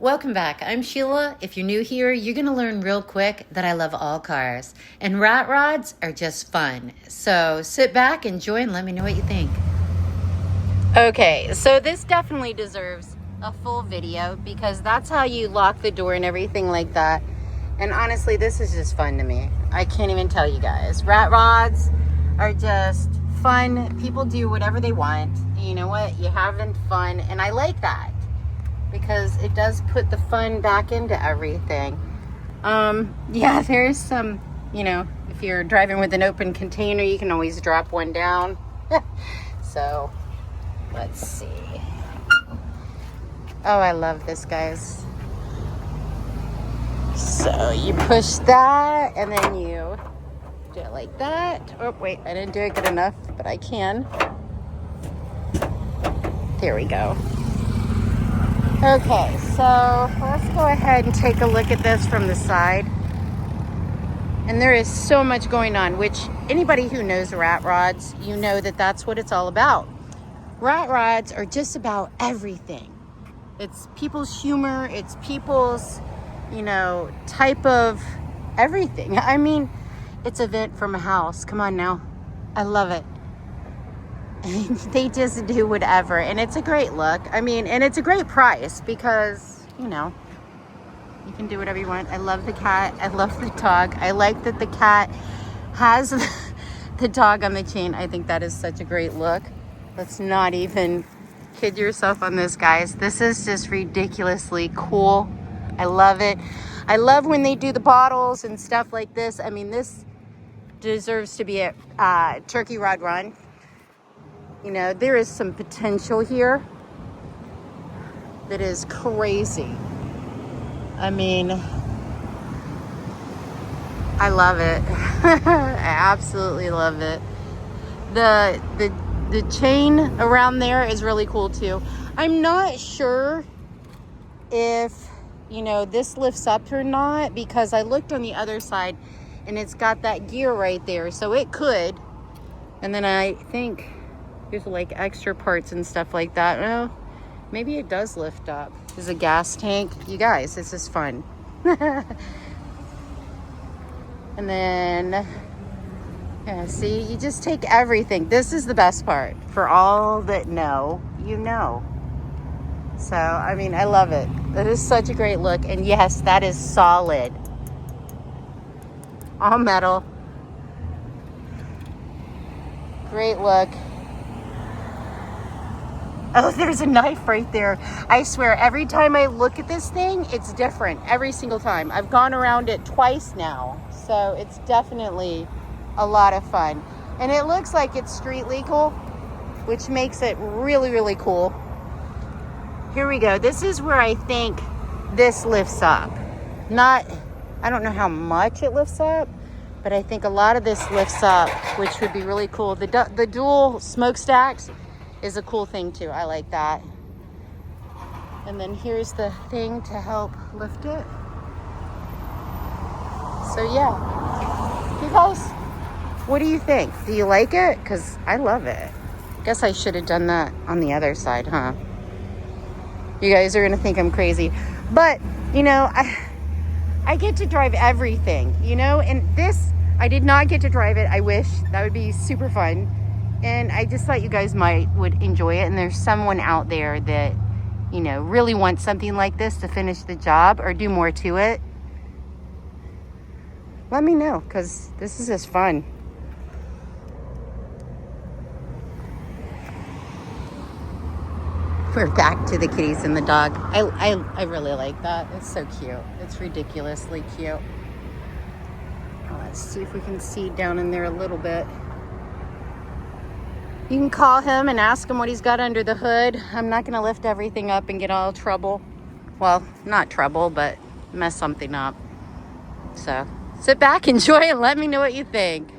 Welcome back. I'm Sheila. If you're new here, you're going to learn real quick that I love all cars. And rat rods are just fun. So sit back, enjoy, and let me know what you think. Okay, so this definitely deserves a full video because that's how you lock the door and everything like that. And honestly, this is just fun to me. I can't even tell you guys. Rat rods are just fun. People do whatever they want. You know what? You're having fun. And I like that, because it does put the fun back into everything. Yeah, there's some, if you're driving with an open container, you can always drop one down. So, let's see. Oh, I love this, guys. So, you push that, and then you do it like that. Oh, wait, I didn't do it good enough, but I can. There we go. Okay, so let's go ahead and take a look at this from the side. And there is so much going on, which anybody who knows rat rods, you know that that's what it's all about. Rat rods are just about everything. It's people's humor, it's people's, type of everything. I mean, it's a vent from a house. Come on now. I love it. They just do whatever, and it's a great look. I mean, and it's a great price because, you can do whatever you want. I love the cat. I love the dog. I like that the cat has the dog on the chain. I think that is such a great look. Let's not even kid yourself on this, guys. This is just ridiculously cool. I love it. I love when they do the bottles and stuff like this. I mean, this deserves to be a turkey rod run. There is some potential here that is crazy. I mean, I love it. I absolutely love it. The chain around there is really cool too. I'm not sure if, this lifts up or not, because I looked on the other side and it's got that gear right there. So it could. And then I think there's like extra parts and stuff like that. Oh, maybe it does lift up. There's a gas tank. You guys, this is fun. And then, yeah, see, you just take everything. This is the best part. For all that know, you know. So, I mean, I love it. That is such a great look. And yes, that is solid. All metal. Great look. Oh, there's a knife right there. I swear, every time I look at this thing, it's different. Every single time. I've gone around it twice now. So it's definitely a lot of fun. And it looks like it's street legal, which makes it really, really cool. Here we go. This is where I think this lifts up. I don't know how much it lifts up, but I think a lot of this lifts up, which would be really cool. The dual smokestacks is a cool thing too. I like that. And then here's the thing to help lift it. So yeah, you guys, what do you think? Do you like it? Because I love it. Guess I should have done that on the other side, huh? You guys are gonna think I'm crazy, but I get to drive everything, and this, I did not get to drive it. I wish. That would be super fun. And I just thought you guys would enjoy it. And there's someone out there that, really wants something like this to finish the job or do more to it. Let me know, because this is just fun. We're back to the kitties and the dog. I really like that. It's so cute. It's ridiculously cute. Let's see if we can see down in there a little bit. You can call him and ask him what he's got under the hood. I'm not going to lift everything up and get all trouble. Well, not trouble, but mess something up. So sit back, enjoy, and let me know what you think.